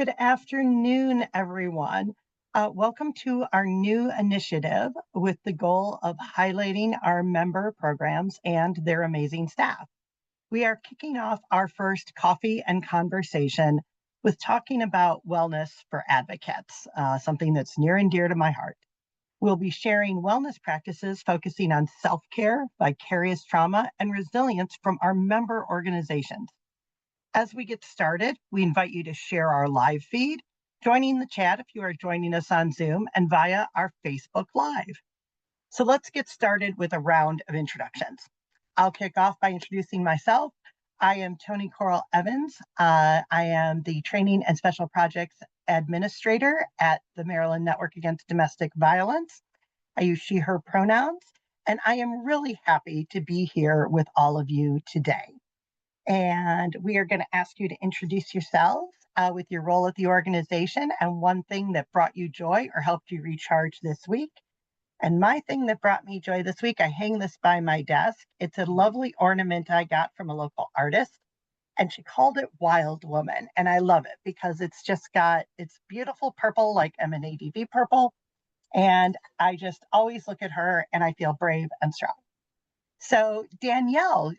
Good afternoon, everyone. Welcome to our new initiative with the goal of highlighting our member programs and their amazing staff. We are kicking off our first coffee and conversation with talking about wellness for advocates, something that's near and dear to my heart. We'll be sharing wellness practices focusing on self-care, vicarious trauma, and resilience from our member organizations. As we get started, we invite you to share our live feed, joining the chat if you are joining us on Zoom and via our Facebook Live. So let's get started with a round of introductions. I'll kick off by introducing myself. I am Toni Coral Evans. I am the Training and Special Projects Administrator at the Maryland Network Against Domestic Violence. I use she, her pronouns, and I am really happy to be here with all of you today. And we are going to ask you to introduce yourselves with your role at the organization and one thing that brought you joy or helped you recharge this week. And my thing that brought me joy this week, I hang this by my desk. It's a lovely ornament I got from a local artist, and she called it Wild Woman. And I love it because it's beautiful purple, like MNADV purple. And I just always look at her and I feel brave and strong. So Danielle,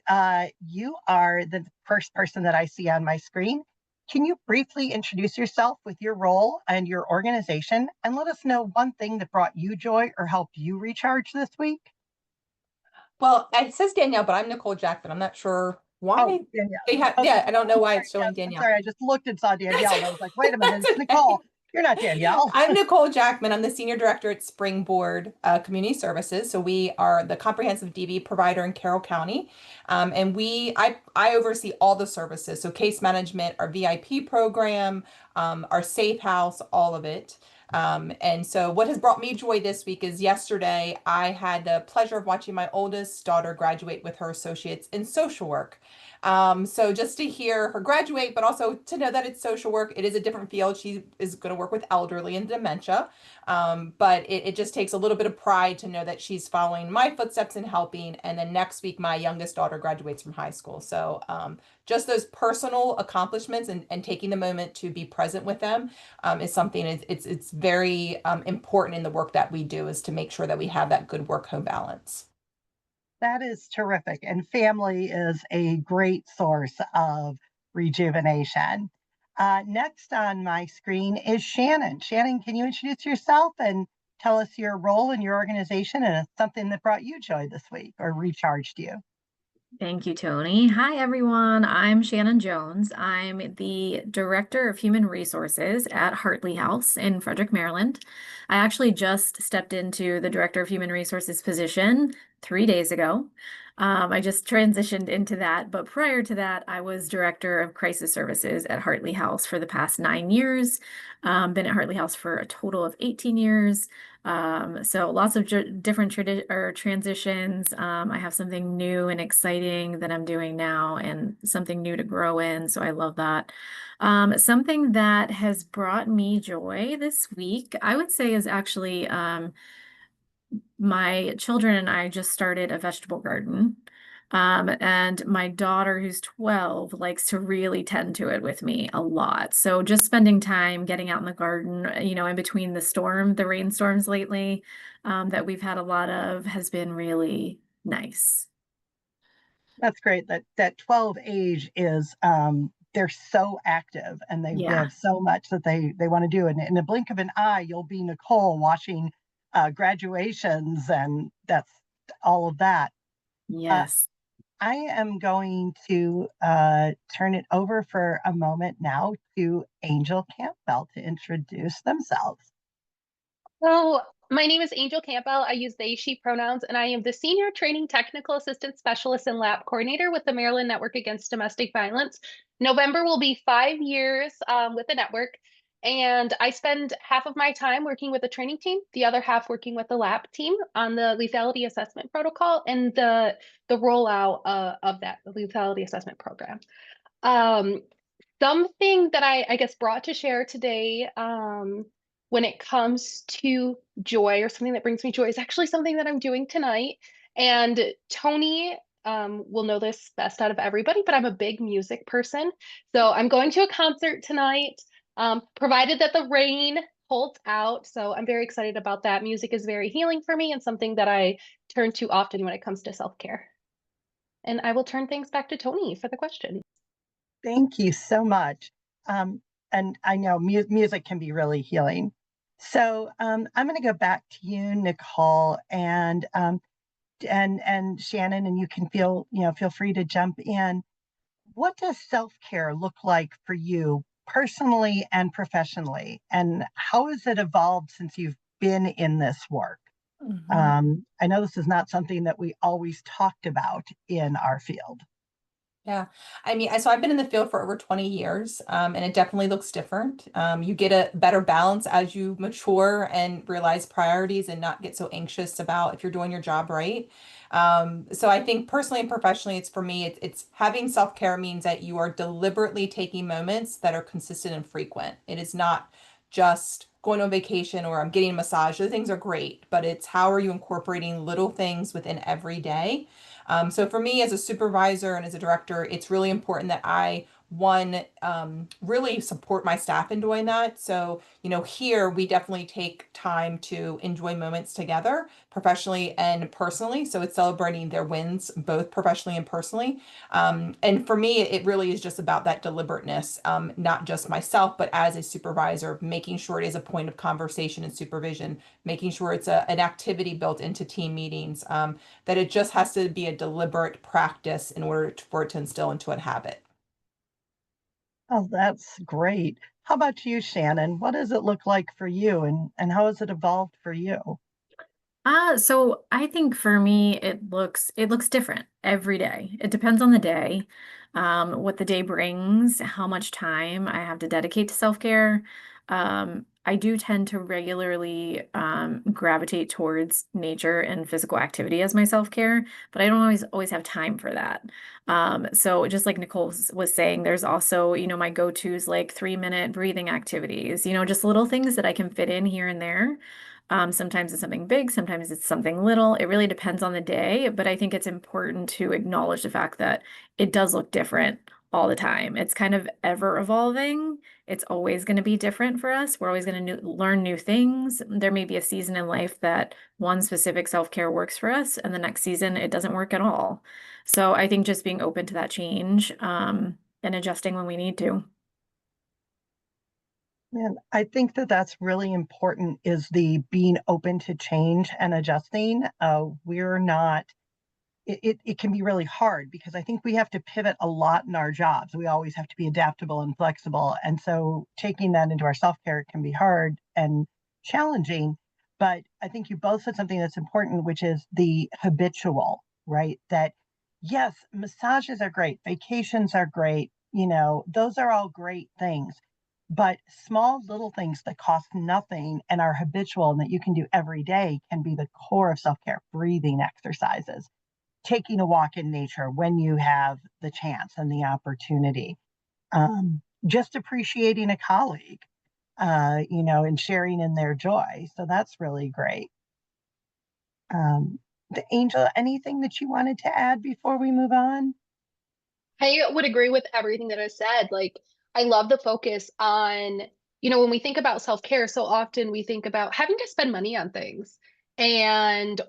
you are the first person that I see on my screen. Can you briefly introduce yourself with your role and your organization and let us know one thing that brought you joy or helped you recharge this week? Well, it says Danielle, but I'm Nicole Jackman. I'm not sure why Danielle. they have, Okay. yeah, I don't know why Sorry, it's showing yes, I'm Danielle. sorry. I just looked and saw Danielle and I was like, wait a minute, That's it's okay. Nicole. You're not Danielle. I'm Nicole Jackman. I'm the Senior Director at Springboard Community Services. So we are the comprehensive DV provider in Carroll County. I oversee all the services. So case management, our VIP program, our safe house, all of it. And so what has brought me joy this week is yesterday I had the pleasure of watching my oldest daughter graduate with her associates in social work. So just to hear her graduate, but also to know that it's social work, it is a different field. She is going to work with elderly and dementia. But it just takes a little bit of pride to know that she's following my footsteps in helping. And then next week, my youngest daughter graduates from high school. So just those personal accomplishments and taking the moment to be present with them is something it's very important in the work that we do is to make sure that we have that good work-home balance. That is terrific. And family is a great source of rejuvenation. Next on my screen is Shannon. Shannon, can you introduce yourself and tell us your role in your organization and something that brought you joy this week or recharged you? Thank you, Toni. Hi, everyone. I'm Shannon Jones. I'm the Director of Human Resources at Hartley House in Frederick, Maryland. I actually just stepped into the Director of Human Resources position 3 days ago. I just transitioned into that, but prior to that, I was Director of Crisis Services at Hartley House for the past 9 years. Been at Hartley House for a total of 18 years. So lots of different transitions. I have something new and exciting that I'm doing now and something new to grow in. So I love that. Something that has brought me joy this week, I would say, is actually my children and I just started a vegetable garden. And my daughter, who's 12, likes to really tend to it with me a lot. So just spending time getting out in the garden, in between the rainstorms lately, that we've had a lot of has been really nice. That's great. That 12 age is they're so active and they Yeah. have so much that they want to do. And in the blink of an eye, you'll be Nicole watching graduations and that's all of that. Uh, Yes. I am going to turn it over for a moment now to Angel Campbell to introduce themselves. So, my name is Angel Campbell. I use they, she pronouns, and I am the Senior Training Technical Assistant Specialist and Lab Coordinator with the Maryland Network Against Domestic Violence. November will be 5 years with the network, and I spend half of my time working with the training team, the other half working with the lab team on the lethality assessment protocol and the rollout of that the lethality assessment program. Um, Something that I guess brought to share today when it comes to joy or something that brings me joy is actually something that I'm doing tonight. And Toni will know this best out of everybody, but I'm a big music person. So I'm going to a concert tonight. provided that the rain holds out. So I'm very excited about that. Music is very healing for me and something that I turn to often when it comes to self-care. And I will turn things back to Tony for the question. Thank you so much. Um, and I know music can be really healing. So I'm going to go back to you, Nicole, and Shannon, and you can feel free to jump in. What does self-care look like for you personally and professionally? And how has it evolved since you've been in this work? I know this is not something that we always talked about in our field. Yeah. I mean, so I've been in the field for over 20 years, and it definitely looks different. You get a better balance as you mature and realize priorities and not get so anxious about if you're doing your job right. So I think personally and professionally, it's for me, it's having self-care means that you are deliberately taking moments that are consistent and frequent. It is not just going on vacation or I'm getting a massage. Those things are great, but it's how are you incorporating little things within every day. So for me as a supervisor and as a director, it's really important that I, one, really support my staff in doing that. So, here we definitely take time to enjoy moments together, professionally and personally. So it's celebrating their wins, both professionally and personally. And for me, it really is just about that deliberateness, not just myself, but as a supervisor, making sure it is a point of conversation and supervision, making sure it's an activity built into team meetings, that it just has to be a deliberate practice in order for it to instill into a habit. Oh, that's great. How about you, Shannon? What does it look like for you and how has it evolved for you? So I think for me it looks different every day. It depends on the day, what the day brings, how much time I have to dedicate to self-care. I do tend to regularly gravitate towards nature and physical activity as my self-care, but I don't always have time for that. So just like Nicole was saying, there's also, my go-tos like 3-minute breathing activities, just little things that I can fit in here and there. Sometimes it's something big, sometimes it's something little. It really depends on the day, but I think it's important to acknowledge the fact that it does look different all the time. It's kind of ever evolving. It's always going to be different for us. We're always going to learn new things. There may be a season in life that one specific self-care works for us, and the next season it doesn't work at all. So I think just being open to that change, and adjusting when we need to. And I think that that's really important is the being open to change and adjusting. We're not, it can be really hard because I think we have to pivot a lot in our jobs. We always have to be adaptable and flexible. And so taking that into our self-care can be hard and challenging. But I think you both said something that's important, which is the habitual, right? That yes, massages are great, vacations are great, those are all great things. But small little things that cost nothing and are habitual and that you can do every day can be the core of self-care. Breathing exercises, taking a walk in nature when you have the chance and the opportunity, just appreciating a colleague, and sharing in their joy. So that's really great. The Angel, anything that you wanted to add before we move on? I would agree with everything that I said. Like, I love the focus on, when we think about self-care, so often we think about having to spend money on things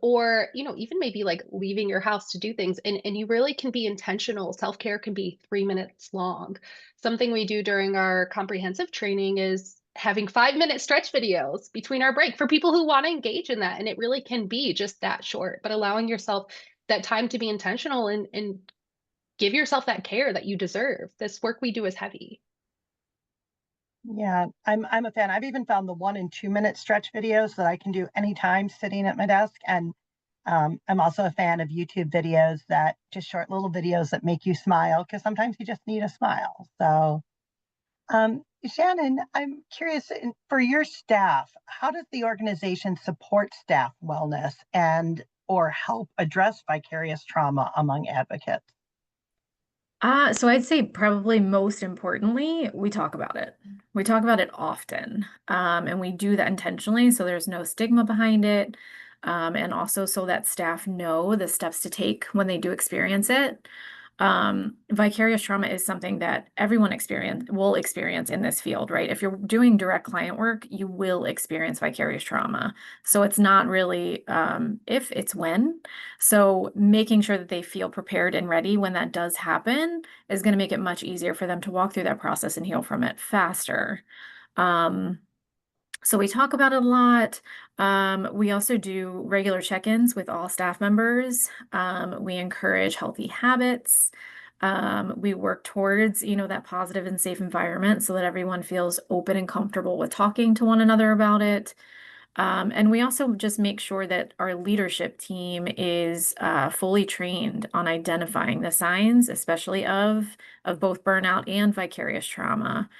or, even maybe like leaving your house to do things. And you really can be intentional. Self-care can be 3 minutes long. Something we do during our comprehensive training is having 5-minute stretch videos between our break for people who want to engage in that. And it really can be just that short, but allowing yourself that time to be intentional and give yourself that care that you deserve. This work we do is heavy. Yeah, I'm a fan. I've even found the 1 and 2 minute stretch videos that I can do anytime sitting at my desk. And I'm also a fan of YouTube videos that just short little videos that make you smile because sometimes you just need a smile. So, Shannon, I'm curious for your staff, how does the organization support staff wellness and or help address vicarious trauma among advocates? So I'd say probably most importantly, we talk about it. We talk about it often, and we do that intentionally, so there's no stigma behind it, and also so that staff know the steps to take when they do experience it. Vicarious trauma is something that everyone will experience in this field, right? If you're doing direct client work, you will experience vicarious trauma. So it's not really if, it's when. So making sure that they feel prepared and ready when that does happen is going to make it much easier for them to walk through that process and heal from it faster. Um, so we talk about it a lot. We also do regular check-ins with all staff members. We encourage healthy habits. We work towards, that positive and safe environment so that everyone feels open and comfortable with talking to one another about it. And we also just make sure that our leadership team is fully trained on identifying the signs, especially of both burnout and vicarious trauma,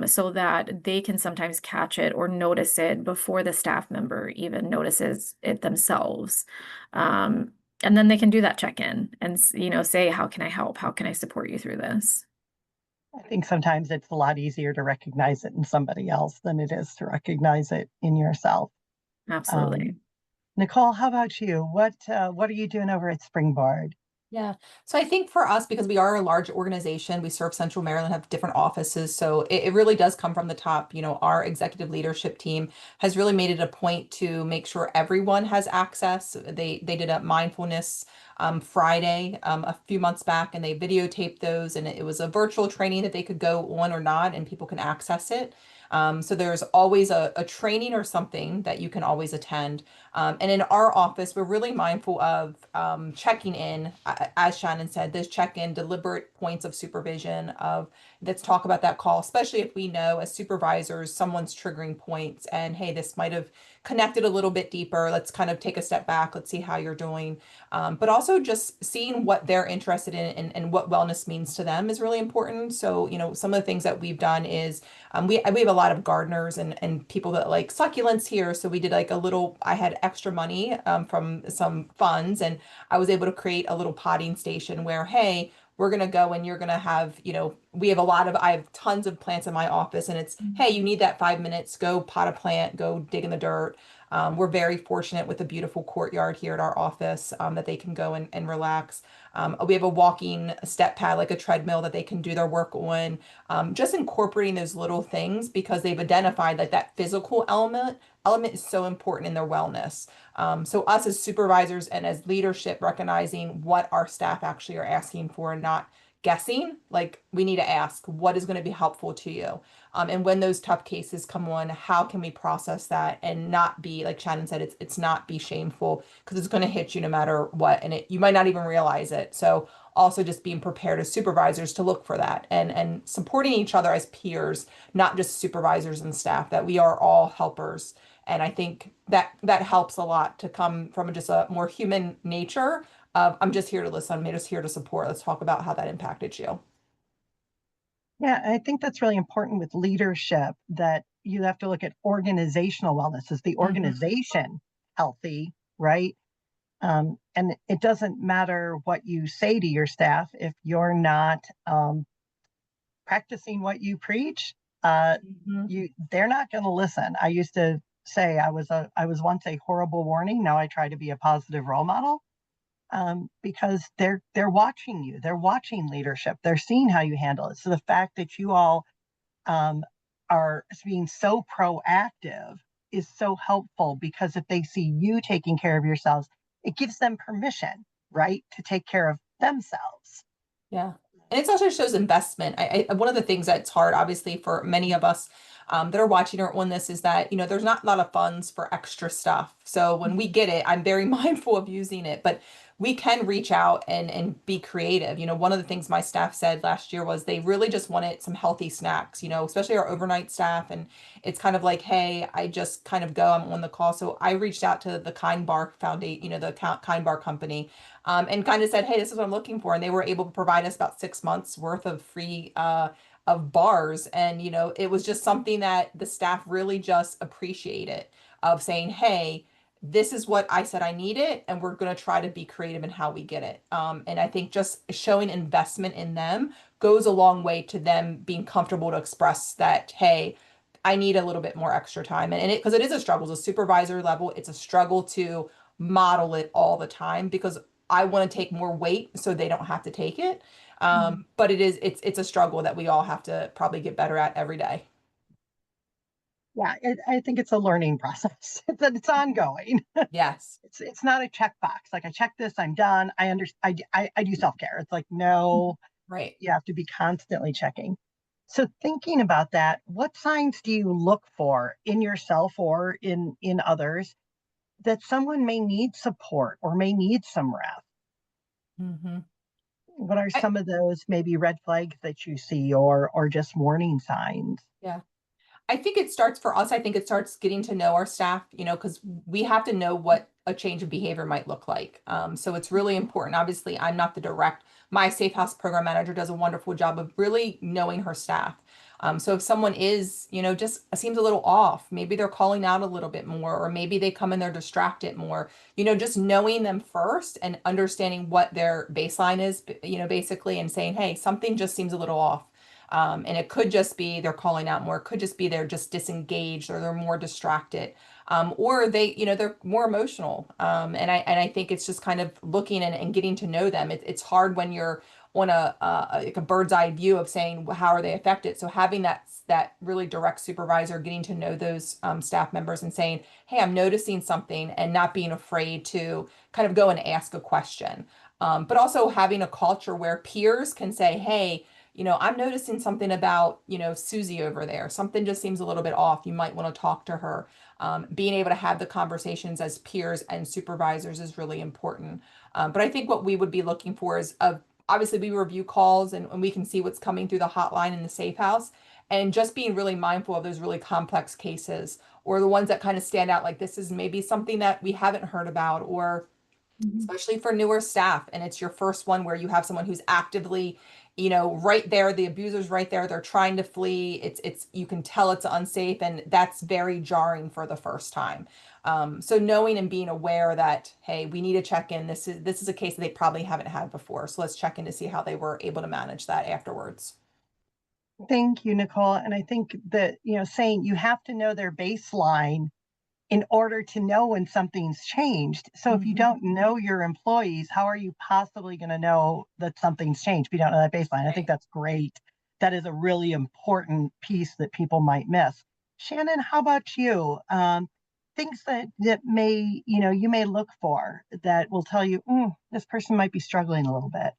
so that they can sometimes catch it or notice it before the staff member even notices it themselves. And then they can do that check-in and, say, how can I help? How can I support you through this? I think sometimes it's a lot easier to recognize it in somebody else than it is to recognize it in yourself. Absolutely. Nicole, how about you? What are you doing over at Springboard? Yeah. So I think for us, because we are a large organization, we serve Central Maryland, have different offices. So it really does come from the top. Our executive leadership team has really made it a point to make sure everyone has access. They did a mindfulness Friday a few months back, and they videotaped those, and it was a virtual training that they could go on or not, and people can access it. So there's always a training or something that you can always attend. And in our office, we're really mindful of checking in, as Shannon said, those check-in deliberate points of supervision of let's talk about that call, especially if we know as supervisors someone's triggering points and hey, this might have connected a little bit deeper. Let's kind of take a step back. Let's see how you're doing. But also just seeing what they're interested in and what wellness means to them is really important. So, some of the things that we've done is we have a lot of gardeners and people that like succulents here. So we did like I had extra money from some funds, and I was able to create a little potting station where, hey, we're going to go and you're going to have, I have tons of plants in my office, and it's, hey, you need that 5 minutes, go pot a plant, go dig in the dirt. We're very fortunate with a beautiful courtyard here at our office that they can go and relax. We have a walking step pad, like a treadmill that they can do their work on. Just incorporating those little things because they've identified that physical element is so important in their wellness. So us as supervisors and as leadership, recognizing what our staff actually are asking for and not guessing, like we need to ask what is going to be helpful to you. And when those tough cases come on, how can we process that and not be, like Shannon said, it's not be shameful because it's going to hit you no matter what. And you might not even realize it. So also just being prepared as supervisors to look for that and supporting each other as peers, not just supervisors and staff, that we are all helpers. And I think that helps a lot to come from just a more human nature of I'm just here to listen, I'm just here to support. Let's talk about how that impacted you. Yeah, I think that's really important with leadership that you have to look at organizational wellness. Is the organization healthy, right? And it doesn't matter what you say to your staff if you're not practicing what you preach. They're not going to listen. I used to say I was once a horrible warning. Now I try to be a positive role model because they're watching you. They're watching leadership. They're seeing how you handle it. So the fact that you all are being so proactive is so helpful because if they see you taking care of yourselves, it gives them permission, right, to take care of themselves. Yeah. And it also shows investment. One of the things that's hard, obviously, for many of us that are watching or on this is that, there's not a lot of funds for extra stuff. So when we get it, I'm very mindful of using it, but we can reach out and be creative. One of the things my staff said last year was they really just wanted some healthy snacks, especially our overnight staff. And it's kind of like, hey, I just kind of go, I'm on the call. So I reached out to the Kind Bar Foundation, the Kind Bar company, and kind of said, hey, this is what I'm looking for. And they were able to provide us about 6 months worth of free of bars. And, it was just something that the staff really just appreciated of saying, hey, this is what I said I needed, and we're going to try to be creative in how we get it. And I think just showing investment in them goes a long way to them being comfortable to express that, hey, I need a little bit more extra time. And it is a struggle. As a supervisor level, it's a struggle to model it all the time because I want to take more weight so they don't have to take it. Mhm. But it's a struggle that we all have to probably get better at every day. Yeah, I think it's a learning process. It's ongoing. Yes. It's not a checkbox. Like I check this, I'm done. I understand. I do self care. It's like no, Right. you have to be constantly checking. So thinking about that, what signs do you look for in yourself or in others that someone may need support or may need some rest? Hmm. What are some of those maybe red flags that you see or just warning signs? Yeah. I think it starts for us. I think it starts getting to know our staff, because we have to know what a change of behavior might look like. So it's really important. Obviously, I'm not the direct, my Safe House program manager does a wonderful job of really knowing her staff. So if someone is, just seems a little off, maybe they're calling out a little bit more, or maybe they come in, they're distracted more, just knowing them first and understanding what their baseline is, basically, and saying, hey, something just seems a little off. And it could just be they're calling out more. It could just be they're just disengaged or they're more distracted. Or they're more emotional. And I think it's just kind of looking and getting to know them. It's hard when you're on like a bird's eye view of saying, well, how are they affected? So having that really direct supervisor, getting to know those staff members and saying, hey, I'm noticing something, and not being afraid to kind of go and ask a question. But also having a culture where peers can say, hey, I'm noticing something about, Susie over there. Something just seems a little bit off. You might want to talk to her. Being able to have the conversations as peers and supervisors is really important. But I think what we would be looking for is obviously we review calls and we can see what's coming through the hotline in the Safe House, and just being really mindful of those really complex cases, or the ones that kind of stand out, like this is maybe something that we haven't heard about, or Mhm. especially for newer staff and it's your first one where you have someone who's actively, right there, the abuser's right there, they're trying to flee, it's you can tell it's unsafe, and that's very jarring for the first time. So knowing and being aware that, hey, we need to check in, this is a case that they probably haven't had before, so let's check in to see how they were able to manage that afterwards. Thank you, Nicole. And I think that, saying you have to know their baseline in order to know when something's changed. So if you Mhm. don't know your employees, how are you possibly going to know that something's changed if you don't know that baseline? I think Right. that's great. That is a really important piece that people might miss. Shannon, how about you? Things that may, you may look for that will tell you, this person might be struggling a little bit.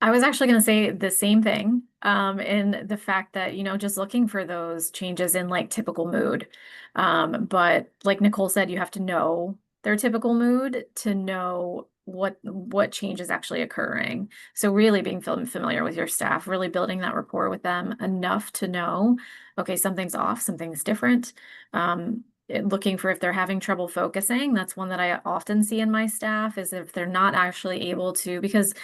I was actually going to say the same thing, in the fact that, just looking for those changes in like typical mood. But like Nicole said, you have to know their typical mood to know what change is actually occurring. So really being familiar with your staff, really building that rapport with them enough to know, okay, something's off, something's different. Looking for if they're having trouble focusing. That's one that I often see in my staff, is if they're not actually able to, because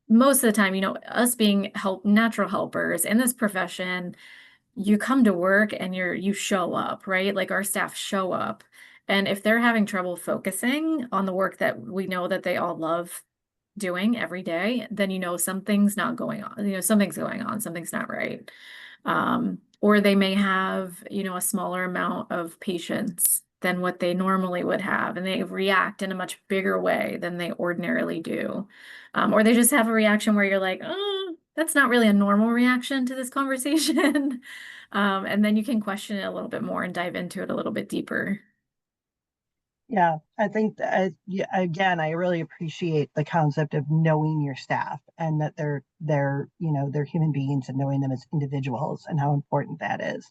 most of the time, us being natural helpers in this profession, you come to work and you show up, right? Like our staff show up. And if they're having trouble focusing on the work that we know that they all love doing every day, then something's not going on. Something's going on, something's not right. Or they may have, a smaller amount of patience than what they normally would have, and they react in a much bigger way than they ordinarily do. Or they just have a reaction where you're like, oh, that's not really a normal reaction to this conversation. And then you can question it a little bit more and dive into it a little bit deeper. Yeah, I think that, yeah, again, I really appreciate the concept of knowing your staff and that they're human beings and knowing them as individuals and how important that is.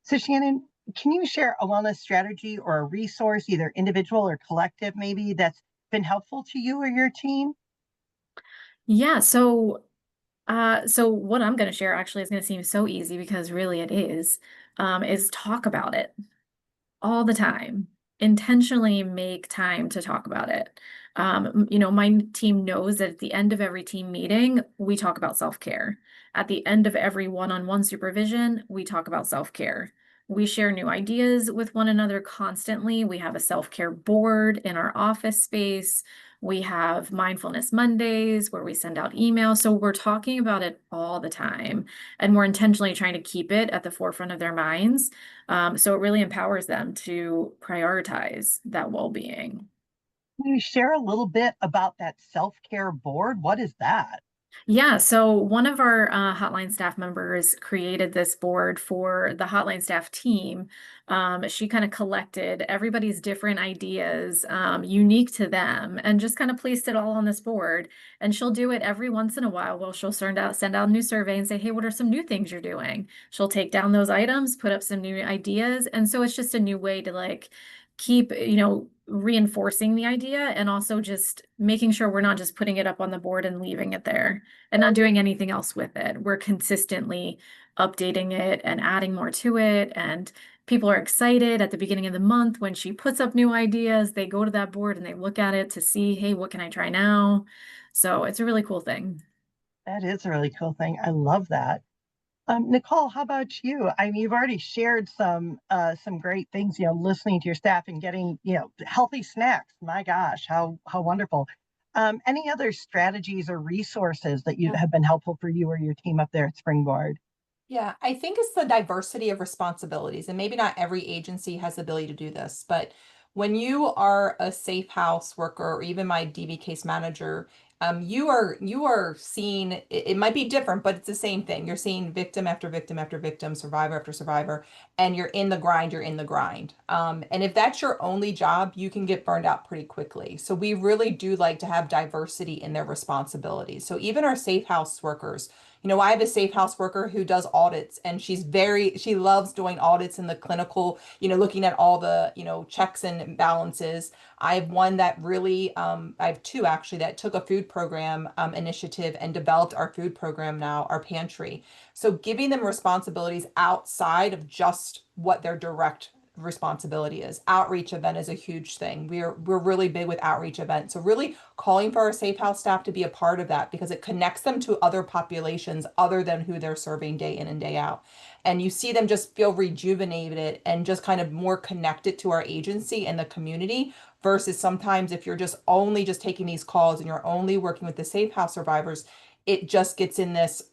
So Shannon, can you share a wellness strategy or a resource, either individual or collective, maybe that's been helpful to you or your team? Yeah, so what I'm going to share actually is going to seem so easy, because really it is talk about it all the time. Intentionally make time to talk about it. My team knows that at the end of every team meeting, we talk about self-care. At the end of every one-on-one supervision, we talk about self-care. We share new ideas with one another constantly. We have a self-care board in our office space. We have Mindfulness Mondays where we send out emails. So we're talking about it all the time, and we're intentionally trying to keep it at the forefront of their minds. So it really empowers them to prioritize that well-being. Can you share a little bit about that self-care board? What is that? Yeah, so one of our hotline staff members created this board for the hotline staff team. She kind of collected everybody's different ideas, unique to them, and just kind of placed it all on this board. And she'll do it every once in a while. Well, she'll send out a new survey and say, "Hey, what are some new things you're doing?" She'll take down those items, put up some new ideas, and so it's just a new way to like keep, reinforcing the idea and also just making sure we're not just putting it up on the board and leaving it there and not doing anything else with it. We're consistently updating it and adding more to it. And people are excited at the beginning of the month when she puts up new ideas. They go to that board and they look at it to see, hey, what can I try now? So it's a really cool thing. That is a really cool thing. I love that. Nicole, how about you? I mean, you've already shared some great things, listening to your staff and getting, healthy snacks. My gosh, how wonderful. Any other strategies or resources that you have been helpful for you or your team up there at Springboard? Yeah, I think it's the diversity of responsibilities, and maybe not every agency has the ability to do this, but when you are a safe house worker or even my DV case manager, you are seeing it might be different, but it's the same thing. You're seeing victim after victim after victim, survivor after survivor, and you're in the grind, you're in the grind. And if that's your only job, you can get burned out pretty quickly. So we really do like to have diversity in their responsibilities. So even our safe house workers, I have a safe house worker who does audits, and she loves doing audits in the clinical, looking at all the, checks and balances. I have one that really, I have two actually that took a food program initiative and developed our food program now, our pantry. So giving them responsibilities outside of just what their direct responsibility is. Outreach event is a huge thing. We're really big with outreach events. So really calling for our safe house staff to be a part of that because it connects them to other populations other than who they're serving day in and day out. And you see them just feel rejuvenated and just kind of more connected to our agency and the community versus sometimes if you're just taking these calls and you're only working with the safe house survivors, it just gets in this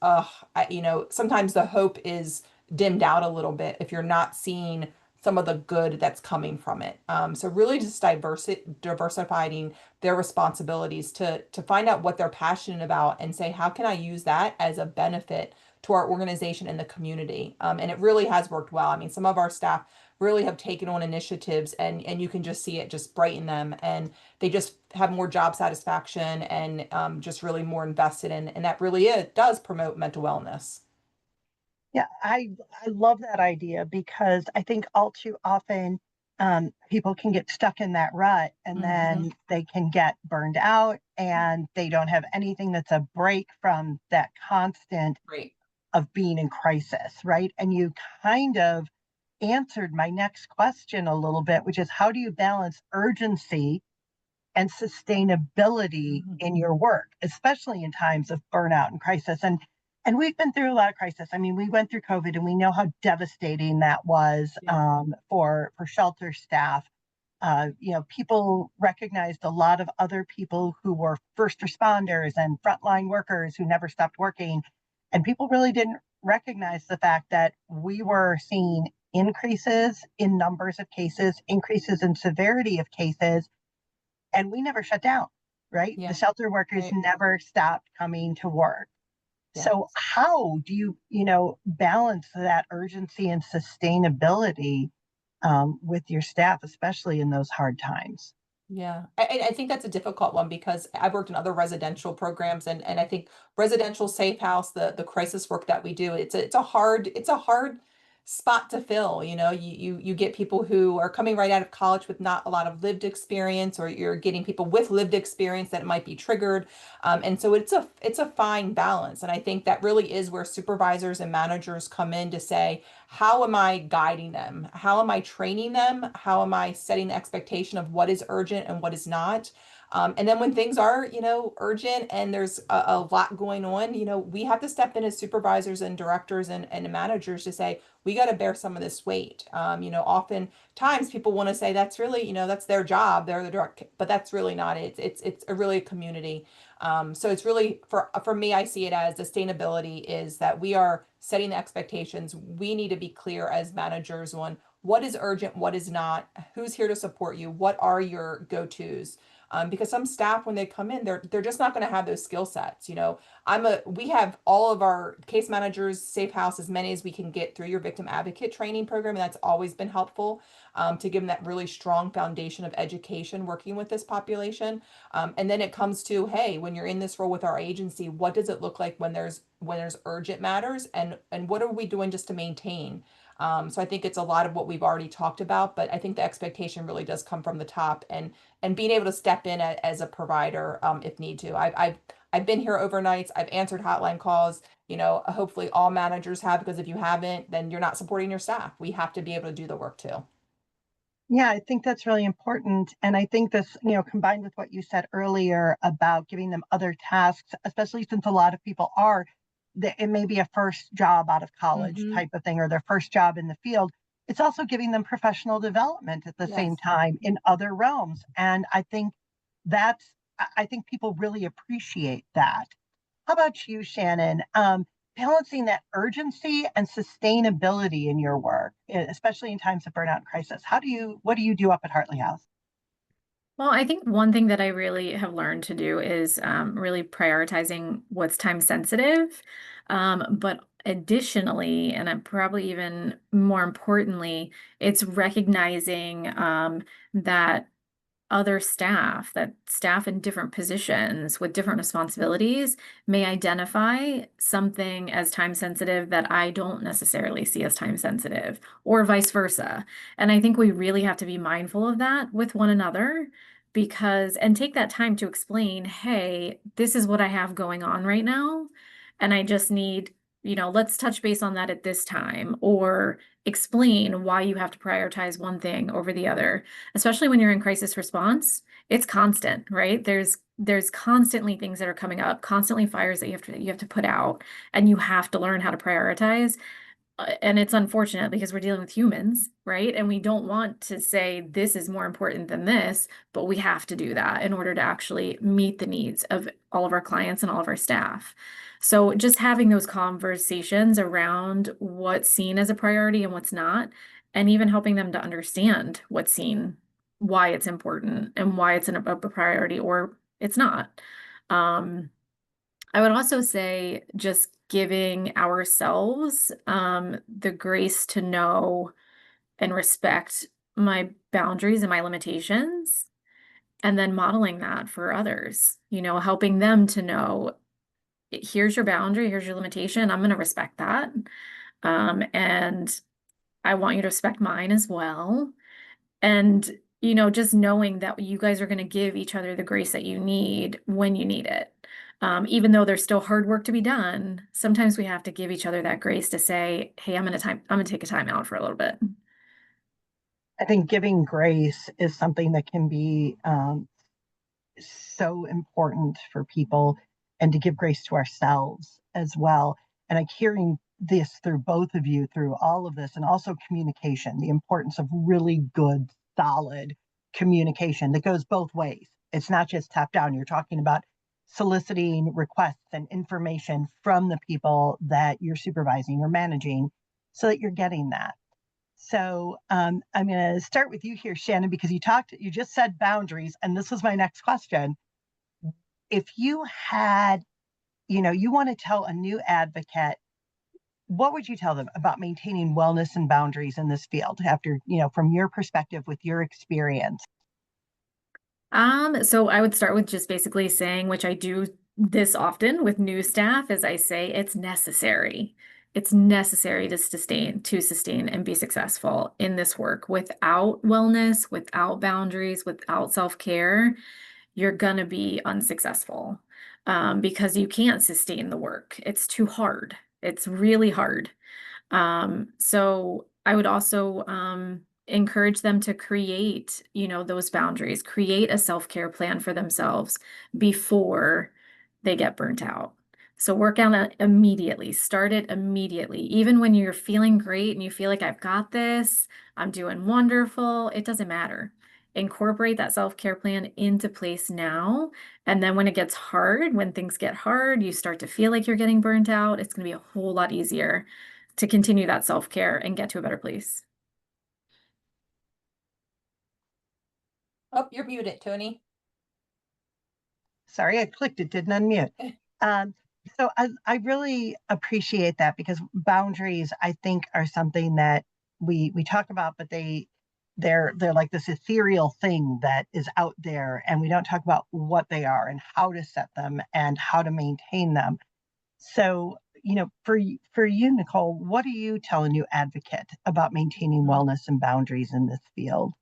sometimes the hope is dimmed out a little bit if you're not seeing some of the good that's coming from it. So really just diversifying their responsibilities to find out what they're passionate about and say, how can I use that as a benefit to our organization and the community? And it really has worked well. I mean, some of our staff really have taken on initiatives and you can just see it just brighten them and they just have more job satisfaction and just really more invested in, and that really does promote mental wellness. Yeah, I love that idea because I think all too often people can get stuck in that rut and Mhm. then they can get burned out and they don't have anything that's a break from that constant Great. of being in crisis, right? And you kind of answered my next question a little bit, which is how do you balance urgency and sustainability Mhm. in your work, especially in times of burnout and crisis. And we've been through a lot of crisis. I mean, we went through COVID, and we know how devastating that was Yeah. for shelter staff. People recognized a lot of other people who were first responders and frontline workers who never stopped working, and people really didn't recognize the fact that we were seeing increases in numbers of cases, increases in severity of cases, and we never shut down, right? The Yeah. shelter workers Right. never stopped coming to work. Yeah. So how do you, balance that urgency and sustainability with your staff, especially in those hard times? Yeah, I think that's a difficult one because I've worked in other residential programs and I think residential safe house, the crisis work that we do, it's a hard spot to fill. You get people who are coming right out of college with not a lot of lived experience, or you're getting people with lived experience that might be triggered. And so it's a fine balance. And I think that really is where supervisors and managers come in to say, how am I guiding them? How am I training them? How am I setting the expectation of what is urgent and what is not? And then when things are, urgent and there's a lot going on, we have to step in as supervisors and directors and managers to say, we got to bear some of this weight. Oftentimes people want to say that's really, that's their job. They're the direct, but that's really not it. It's a really a community. So it's really for me, I see it as sustainability is that we are setting the expectations. We need to be clear as managers on what is urgent, what is not, who's here to support you, what are your go-tos. Because some staff, when they come in, they're just not going to have those skill sets. We have all of our case managers, safe house, as many as we can get through your victim advocate training program, and that's always been helpful, to give them that really strong foundation of education working with this population. And then it comes to, hey, when you're in this role with our agency, what does it look like when there's urgent matters, and what are we doing just to maintain? So I think it's a lot of what we've already talked about, but I think the expectation really does come from the top, and being able to step in as a provider, if need to. I've been here overnights. I've answered hotline calls. Hopefully all managers have, because if you haven't, then you're not supporting your staff. We have to be able to do the work too. Yeah, I think that's really important. And I think this, combined with what you said earlier about giving them other tasks, especially since a lot of people it may be a first job out of college type of thing, or their first job in the field. It's also giving them professional development at the same Yes. time in other realms. And I think people really appreciate that. How about you, Shannon? Balancing that urgency and sustainability in your work, especially in times of burnout and crisis. What do you do up at Hartley House? Well, I think one thing that I really have learned to do is really prioritizing what's time sensitive. But additionally, and I'm probably even more importantly, it's recognizing that that staff in different positions with different responsibilities may identify something as time sensitive that I don't necessarily see as time sensitive, or vice versa. And I think we really have to be mindful of that with one another, and take that time to explain, hey, this is what I have going on right now. And I just need, let's touch base on that at this time, or explain why you have to prioritize one thing over the other. Especially when you're in crisis response, it's constant, right? There's constantly things that are coming up, constantly fires that you have to put out, and you have to learn how to prioritize. And it's unfortunate because we're dealing with humans, right? And we don't want to say this is more important than this, but we have to do that in order to actually meet the needs of all of our clients and all of our staff. So just having those conversations around what's seen as a priority and what's not, and even helping them to understand what's seen, why it's important, and why it's a priority or it's not. I would also say just giving ourselves the grace to know and respect my boundaries and my limitations, and then modeling that for others, helping them to know, here's your boundary, here's your limitation, I'm going to respect that. And I want you to respect mine as well. And, just knowing that you guys are going to give each other the grace that you need when you need it. Even though there's still hard work to be done, sometimes we have to give each other that grace to say, hey, I'm going to take a time out for a little bit. I think giving grace is something that can be so important for people, and to give grace to ourselves as well. And like hearing this through both of you, through all of this, and also communication, the importance of really good, solid communication that goes both ways. It's not just top down. You're talking about soliciting requests and information from the people that you're supervising or managing so that you're getting that. So I'm going to start with you here, Shannon, because you just said boundaries, and this was my next question. If you had, you want to tell a new advocate, what would you tell them about maintaining wellness and boundaries in this field after, from your perspective, with your experience? So I would start with just basically saying, which I do this often with new staff, is I say it's necessary. It's necessary to sustain and be successful in this work. Without wellness, without boundaries, without self-care, you're gonna be unsuccessful, because you can't sustain the work. It's too hard. It's really hard. So I would also encourage them to create, those boundaries, create a self-care plan for themselves before they get burnt out. So work on it immediately, start it immediately. Even when you're feeling great and you feel like I've got this, I'm doing wonderful, it doesn't matter. Incorporate that self-care plan into place now. And then when it gets hard, when things get hard, you start to feel like you're getting burnt out, it's going to be a whole lot easier to continue that self-care and get to a better place. Oh, you're muted, Tony. Sorry, I clicked it, didn't unmute. Um, so I really appreciate that because boundaries, I think, are something that we talk about, but they're like this ethereal thing that is out there, and we don't talk about what they are and how to set them and how to maintain them. So, for you, Nicole, what do you tell a new advocate about maintaining wellness and boundaries in this field?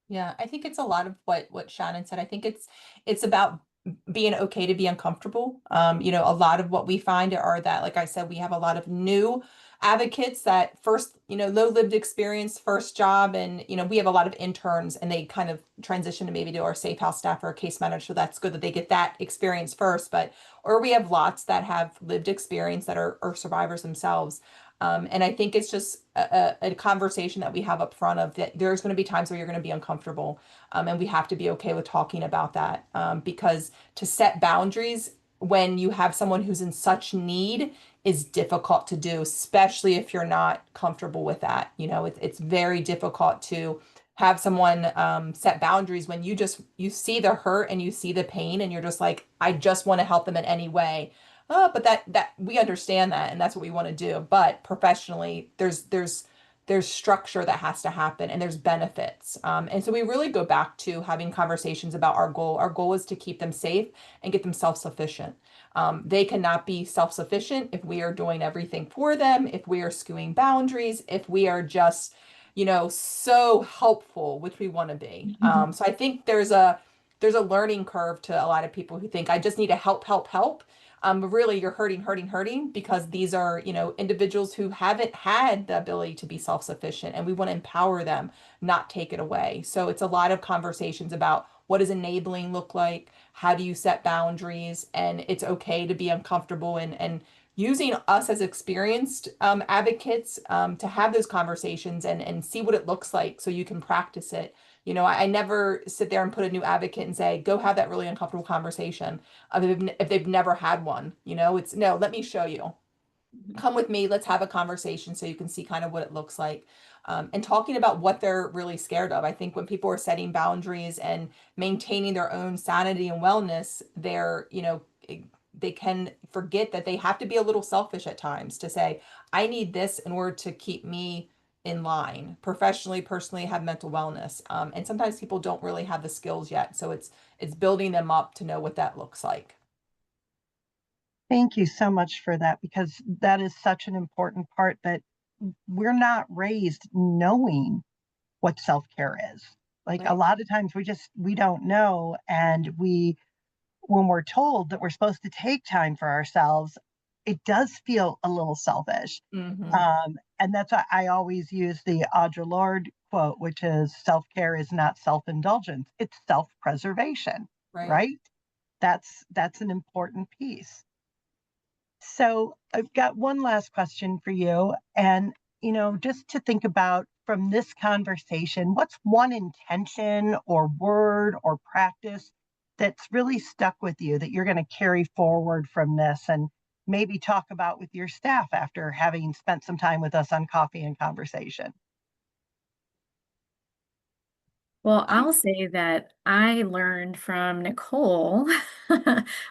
Yeah, I think it's a lot of what Shannon said. I think it's about being okay to be uncomfortable. A lot of what we find are that, like I said, we have a lot of new advocates that first, low lived experience, first job, and we have a lot of interns and they kind of transition to maybe to our safe house staff or a case manager. So that's good that they get that experience first. Or we have lots that have lived experience that are survivors themselves. And I think it's just a conversation that we have up front of that there's going to be times where you're going to be uncomfortable. And we have to be okay with talking about that, because to set boundaries when you have someone who's in such need is difficult to do, especially if you're not comfortable with that. It's very difficult to have someone set boundaries when you see the hurt and you see the pain and you're just like, I just want to help them in any way. But that we understand that and that's what we want to do. But professionally, there's structure that has to happen and there's benefits. And so we really go back to having conversations about our goal. Our goal is to keep them safe and get them self-sufficient. They cannot be self-sufficient if we are doing everything for them, if we are skewing boundaries, if we are just, so helpful, which we want to be. So I think there's a learning curve to a lot of people who think I just need to help. But really you're hurting because these are, individuals who haven't had the ability to be self-sufficient and we want to empower them, not take it away. So it's a lot of conversations about what does enabling look like? How do you set boundaries? And it's okay to be uncomfortable and using us as experienced advocates to have those conversations and see what it looks like so you can practice it. I never sit there and put a new advocate and say, go have that really uncomfortable conversation if they've never had one. It's no, let me show you. Come with me, let's have a conversation so you can see kind of what it looks like. And talking about what they're really scared of. I think when people are setting boundaries and maintaining their own sanity and wellness, they can forget that they have to be a little selfish at times to say, I need this in order to keep me in line professionally, personally, have mental wellness. And sometimes people don't really have the skills yet. So it's building them up to know what that looks like. Thank you so much for that because that is such an important part that we're not raised knowing what self-care is. Like a Right. lot of times we don't know, and when we're told that we're supposed to take time for ourselves, it does feel a little selfish. Hmm. And that's why I always use the Audre Lorde quote, which is self-care is not self-indulgence, it's self-preservation, Right. right? That's an important piece. So I've got one last question for you. And, just to think about from this conversation, what's one intention or word or practice that's really stuck with you that you're going to carry forward from this and maybe talk about with your staff after having spent some time with us on coffee and conversation? Well, I'll say that I learned from Nicole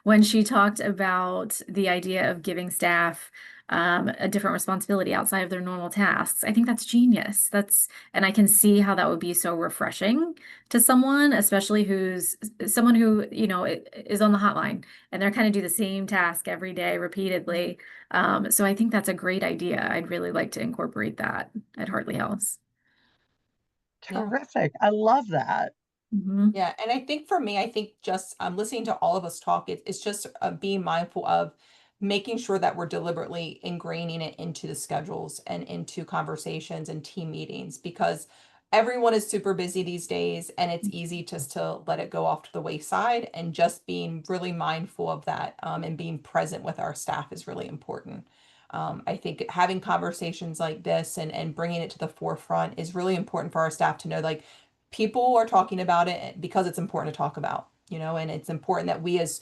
when she talked about the idea of giving staff a different responsibility outside of their normal tasks. I think that's genius. And I can see how that would be so refreshing to someone, especially who's someone who, is on the hotline and they're kind of do the same task every day repeatedly. So I think that's a great idea. I'd really like to incorporate that at Hartley House. Yeah. Terrific. I love that. Mhm. Yeah, and I think for me, I think just listening to all of us talk, it's just being mindful of making sure that we're deliberately ingraining it into the schedules and into conversations and team meetings because everyone is super busy these days and it's easy just to let it go off to the wayside and just being really mindful of that and being present with our staff is really important. I think having conversations like this and bringing it to the forefront is really important for our staff to know like people are talking about it because it's important to talk about, and it's important that we as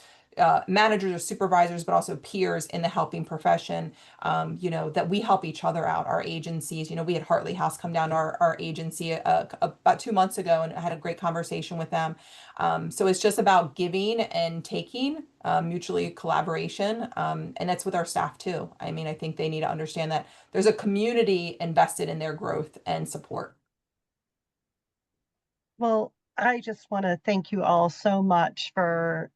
managers or supervisors, but also peers in the helping profession, that we help each other out, our agencies. We had Hartley House come down to our agency about 2 months ago, and I had a great conversation with them. So it's just about giving and taking, mutually collaboration. And that's with our staff too. I mean, I think they need to understand that there's a community invested in their growth and support. Well, I just want to thank you all so much for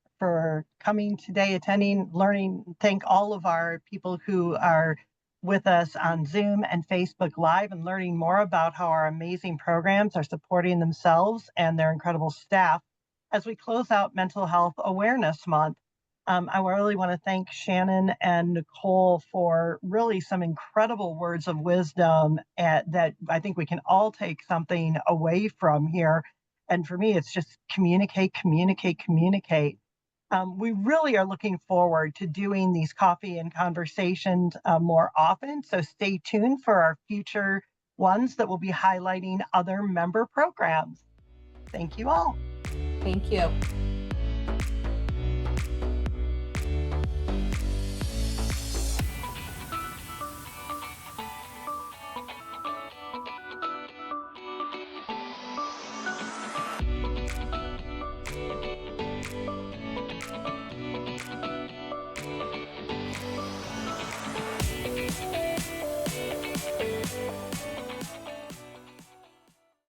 coming today, attending, learning. Thank all of our people who are with us on Zoom and Facebook Live and learning more about how our amazing programs are supporting themselves and their incredible staff as we close out Mental Health Awareness Month. I really want to thank Shannon and Nicole for really some incredible words of wisdom that I think we can all take something away from here. And for me, it's just communicate, communicate, communicate. We really are looking forward to doing these coffee and conversations more often. So stay tuned for our future ones that will be highlighting other member programs. Thank you all. Thank you.